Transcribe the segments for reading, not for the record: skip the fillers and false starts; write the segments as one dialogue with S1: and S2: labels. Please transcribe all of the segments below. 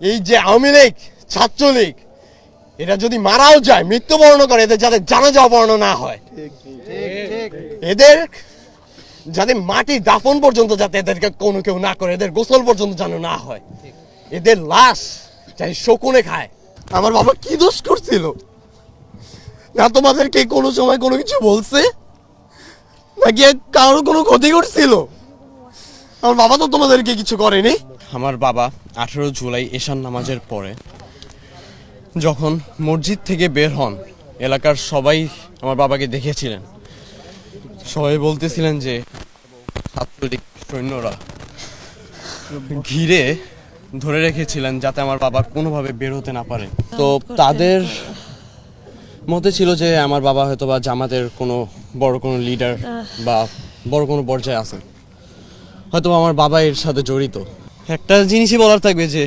S1: এই যে আওয়ামী লীগ ছাত্রলীগ এরা যদি মারাও যায় মৃত্যুবরণ করে এদের যাতে জানাজা অবরণ না হয়, এদের যাতে মাটি দাফন পর্যন্ত যাতে এদেরকে কোনো কেউ না করে, এদের গোসল পর্যন্ত যেন না হয়, এদের লাশ যাই শকুনে খায়। আমার বাবা কি দোষ করছিল না তোমাদেরকে কোনো সময় কোনো কিছু বলছে নাকি কারোর কোনো ক্ষতি করছিল? আমার বাবা তো তোমাদেরকে কিছু করেনি। আমার বাবা 18 জুলাই এশার নামাজের পরে যখন মসজিদ থেকে বের হন, এলাকার সবাই আমার বাবাকে দেখেছিলেন। সবাই বলতেছিলেন যে ছাত্রলীগ সৈন্যরা ঘিরে ধরে রেখেছিলেন যাতে আমার বাবা কোনোভাবে বের হতে না পারে। তো তাদের মতে ছিল যে আমার বাবা হয়তো বা জামাতের কোনো বড় কোনো লিডার বা বড় কোনো পর্যায়ে আছেন, হয়তো আমার বাবা এর সাথে জড়িত। একটা জিনিসই বলার থাকবে যে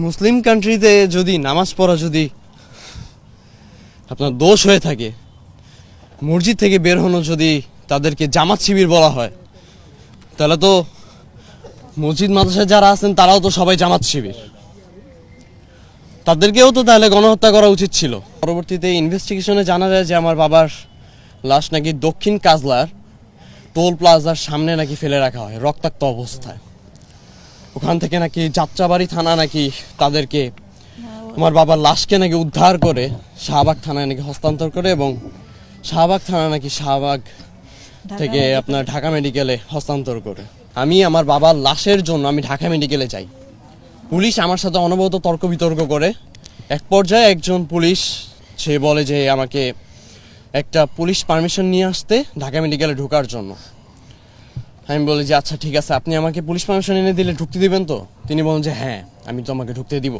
S1: মুসলিম কান্ট্রিতে যদি নামাজ পড়া যদি আপনার দোষ হয়ে থাকে, মসজিদ থেকে বের হনো যদি তাদেরকে জামাত শিবির বলা হয়, তাহলে তো মসজিদ মাদ্রাসায় যারা আছেন তারাও তো সবাই জামাত শিবির, তাদেরকেও তো তাহলে গণহত্যা করা উচিত ছিল। পরবর্তীতে ইনভেস্টিগেশনে জানা যায় যে আমার বাবার লাশ নাকি দক্ষিণ কাজলার টোল প্লাজার সামনে নাকি ফেলে রাখা হয় রক্তাক্ত অবস্থায়। ওখান থেকে নাকি যাত্রাবাড়ি থানা নাকি তাদেরকে আমার বাবার লাশকে নাকি উদ্ধার করে শাহবাগ থানায় নাকি হস্তান্তর করে এবং শাহবাগ থানা নাকি শাহবাগ থেকে আপনার ঢাকা মেডিকেলে হস্তান্তর করে। আমি আমার বাবার লাশের জন্য আমি ঢাকা মেডিকেলে যাই। পুলিশ আমার সাথে অনবরত তর্ক বিতর্ক করে। এক পর্যায়ে একজন পুলিশ সে বলে যে আমাকে একটা পুলিশ পারমিশন নিয়ে আসতে ঢাকা মেডিকেলে ঢোকার জন্য। আমি বলি যে আচ্ছা ঠিক আছে, আপনি আমাকে পুলিশ পারমিশন এনে দিলে ঢুকতে দিবেন তো? তিনি বলেন যে হ্যাঁ, আমি তো আমাকে ঢুকতে দিব।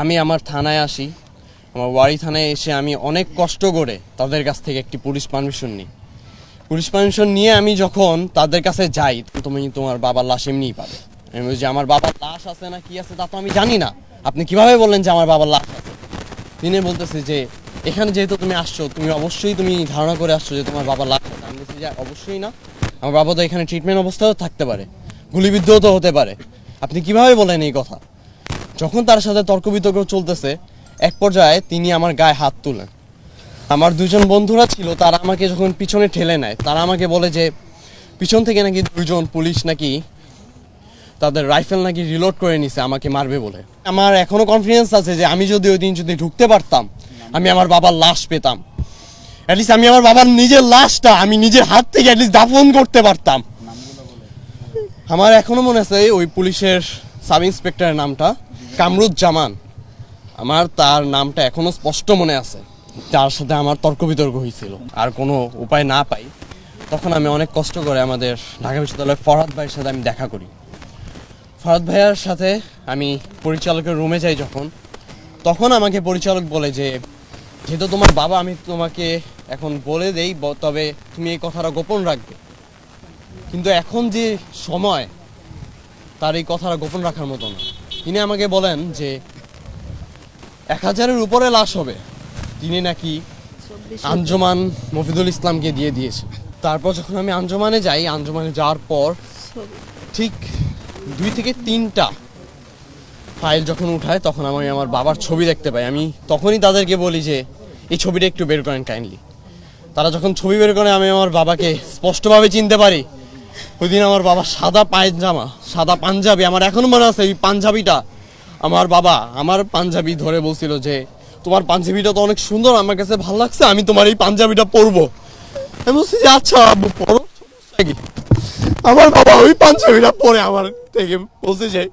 S1: আমি আমার থানায় আসি, আমার ওয়ারি থানায় এসে আমি অনেক কষ্ট করে তাদের কাছ থেকে একটি পুলিশ পারমিশন নিই। পুলিশ পারমিশন নিয়ে আমি যখন তাদের কাছে যাই, তুমি তোমার বাবার লাশ এমনিই পাবে। আমি বলি যে আমার বাবার লাশ আছে না কি আছে তা তো আমি জানি না, আপনি কিভাবে বললেন যে আমার বাবার লাশ আছে? তিনি বলতেছে যে এখানে যেহেতু তুমি আসছো, তুমি অবশ্যই তুমি ধারণা করে আসছো যে তোমার বাবার লাশ আছে। আমি বলছি যে অবশ্যই না, আমার বাবা তো এখানে ট্রিটমেন্ট অবস্থাও থাকতে পারে, গুলিবিদ্ধও তো হতে পারে, আপনি কিভাবে বলেন এই কথা? যখন তার সাথে তর্ক বিতর্ক চলতেছে, এক পর্যায়ে তিনি আমার গায়ে হাত তুলেন। আমার দুজন বন্ধুরা ছিল, তারা আমাকে যখন পিছনে ঠেলে নেয়, তারা আমাকে বলে যে পিছন থেকে নাকি দুজন পুলিশ নাকি তাদের রাইফেল নাকি রিলোড করে নিছে আমাকে মারবে বলে। আমার এখনো কনফিডেন্স আছে যে আমি যদি ওই দিন যদি ঢুকতে পারতাম, আমি আমার বাবার লাশ পেতাম। অ্যাটলিস্ট আমি আমার বাবার নিজের লাশটা আমি নিজের হাত থেকে অ্যাটলিস্ট দাফন করতে পারতাম। আমার এখনো মনে আছে ওই পুলিশের সাব ইন্সপেক্টরের নামটা কামরুজ্জামান, আমার তার নামটা এখনো স্পষ্ট মনে আছে। তার সাথে আমার তর্ক বিতর্ক হয়েছিল, আর কোনো উপায় না পাই তখন আমি অনেক কষ্ট করে আমাদের ঢাকা বিশ্ববিদ্যালয়ের ফরহাদ ভাইয়ের সাথে আমি দেখা করি। ফরহাদ ভাইয়ার সাথে আমি পরিচালকের রুমে যাই যখন, তখন আমাকে পরিচালক বলে যে যেহেতু তোমার বাবা, আমি তোমাকে এখন বলে দেই, তবে তুমি এই কথাটা গোপন রাখবে। কিন্তু এখন যে সময়, তার এই কথাটা গোপন রাখার মতো না। তিনি আমাকে বলেন যে 1000-এর উপরে লাশ হবে, তিনি নাকি আঞ্জুমান মফিদুল ইসলামকে দিয়ে দিয়েছে। তারপর যখন আমি আঞ্জুমানে যাই, আঞ্জুমানে যাওয়ার পর ঠিক 2 থেকে 3টা ফাইল যখন উঠায়, তখন আমি আমার বাবার ছবি দেখতে পাই। আমি তখনই তাদেরকে বলি যে এই ছবিটা একটু বের করেন কাইন্ডলি। তারা যখন ছবি বের করে, আমি আমার বাবাকে স্পষ্টভাবে চিনতে পারি। ওই দিন আমার বাবা সাদা পায়জামা, সাদা পাঞ্জাবি, আমার এখনো মনে আছে এই পাঞ্জাবিটা। আমার বাবা আমার পাঞ্জাবি ধরে বলছিল যে তোমার পাঞ্জাবিটা তো অনেক সুন্দর, আমার কাছে ভালো লাগছে, আমি তোমার এই পাঞ্জাবিটা পরবো। আমি বলছি যে আচ্ছা আব্বু পরো, সমস্যা কি? আমার বাবা ওই পাঞ্জাবিটা পরে আমার থেকে বলছে যে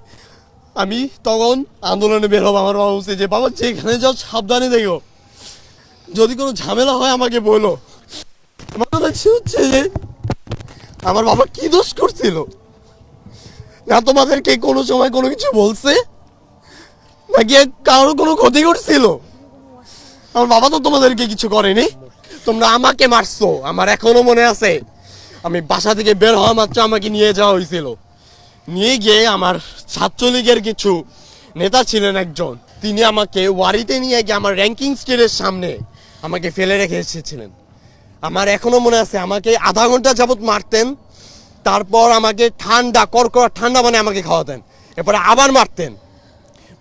S1: আমি তখন আন্দোলনে বের হবো। আমার বাবা বলছে যে বাবা যেখানে যাও সাবধানে দেখো, যদি কোনো ঝামেলা হয় আমাকে বলো। আমার কথা হচ্ছে যে আমার বাবা কি দোষ করছিল না তোমাদেরকে কোনো সময় কোনো কিছু বলছে নাকি কারোর কোনো ক্ষতি করছিল? আমার বাবা তো তোমাদেরকে কিছু করেনি। তোমরা আমাকে মারছো, আমার এখনো মনে আছে। আমি বাসা থেকে বের হওয়া মাত্র আমাকে নিয়ে যাওয়া হয়েছিল। নিয়ে গিয়ে আমার ছাত্রলীগের কিছু নেতা ছিলেন একজন, তিনি আমাকে ওয়ারিতে নিয়ে গিয়ে আমার র্যাঙ্কিং স্টেজের সামনে আমাকে ফেলে রেখে এসেছিলেন। আমার এখনো মনে আছে, আমাকে আধা ঘন্টা যাবত মারতেন, তারপর আমাকে ঠান্ডা কড়কড়া ঠান্ডা মানে আমাকে খাওয়াতেন। এরপরে আবার মারতেন,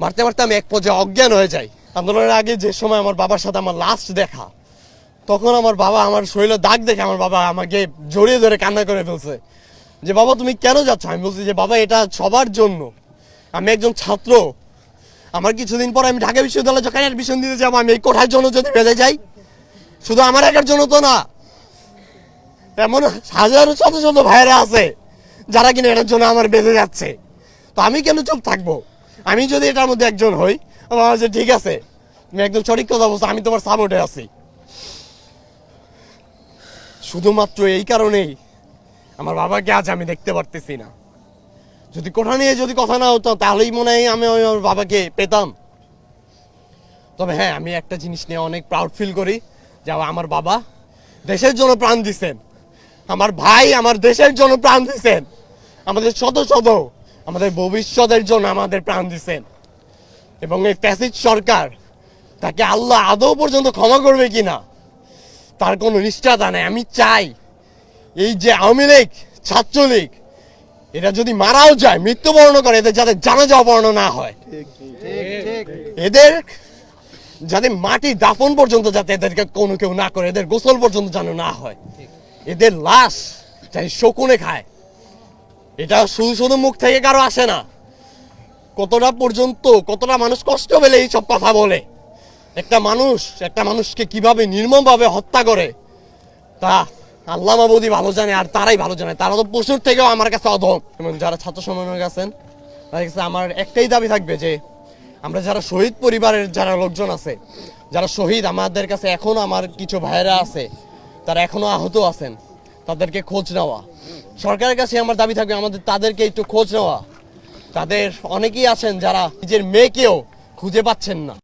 S1: মারতে মারতে আমি এক পর্যায়ে অজ্ঞান হয়ে যাই। আন্দোলনের আগে যে সময় আমার বাবার সাথে আমার লাস্ট দেখা, তখন আমার বাবা আমার শরীরে দাগ দেখে আমার বাবা আমাকে জড়িয়ে ধরে কান্না করে ফেলছে যে বাবা তুমি কেন যাচ্ছ? আমি বলছি যে বাবা এটা সবার জন্য, আমি একজন ছাত্র, আমার কিছুদিন পর আমি ঢাকা বিশ্ববিদ্যালয়ে যখন অ্যাডমিশন দিতে যাবো, আমি এই কোঠার জন্য যদি বেঁধে যাই, শুধু আমার একার জন্য তো না, এমন হাজারো শত শত ভাইরা আছে যারা কিনা এটার জন্য আমার বেঁধে যাচ্ছে। তো আমি কেন চুপ থাকবো? আমি যদি এটার মধ্যে একজন হই, আমার যে ঠিক আছে তুমি একদম সঠিক কথা বলছো, আমি তোমার সাপোর্টে আছি। শুধুমাত্র এই কারণেই আমার বাবাকে আজ আমি দেখতে পারতেছি না। যদি কোঠা নিয়ে যদি কথা না হতো তাহলেই মনে হয় আমি আমার বাবাকে পেতাম। তবে হ্যাঁ, আমি একটা জিনিস নিয়ে অনেক প্রাউড ফিল করি যে আমার বাবা দেশের জন্য প্রাণ দিচ্ছেন, আমার ভাই আমার দেশের জন্য প্রাণ দিচ্ছেন, আমাদের শত শত আমাদের ভবিষ্যতের জন্য আমাদের প্রাণ দিচ্ছেন। এবং এই ফ্যাসিস্ট সরকার, তাকে আল্লাহ আদৌ পর্যন্ত ক্ষমা করবে কিনা তার কোনো নিশ্চয়তা নেই। আমি চাই এই যে আওয়ামী লীগ, ছাত্রলীগ, এটা যদি মারাও যায়, মৃত্যুবরণ করে, এদের যাতে জানাজা অপহরণ না হয়, এদের যাতে মাটি দাফন পর্যন্ত যাতে এদেরকে কোনো কেউ না করে, এদের গোসল পর্যন্ত যেন না হয়, এদের লাশ যাতে শকুনে খায়। এটা শুধু শুধু মুখ থেকে কারো আসে না, কতটা মানুষ কষ্ট পেলে এইসব কথা বলে। একটা মানুষকে কিভাবে নির্মমভাবে হত্যা করে তা আল্লাহ মাবুদি ভালো জানে, আর তারাই ভালো জানে। তারা তো পশুর থেকেও আমার কাছে অধম। এবং যারা ছাত্র সমন্বয়ক আছেন, তাদের কাছে আমার একটাই দাবি থাকবে যে আমরা যারা শহীদ পরিবারের যারা লোকজন আছে, যারা শহীদ, আমাদের কাছে এখনো আমার কিছু ভাইয়েরা আছে, তারা এখনো আহত আছেন, তাদেরকে খোঁজ নেওয়া। সরকারের কাছে আমার দাবি থাকবে তাদেরকে একটু খোঁজ নেওয়া। তাদের অনেকেই আছেন যারা নিজের মেয়েকেও খুঁজে পাচ্ছেন না।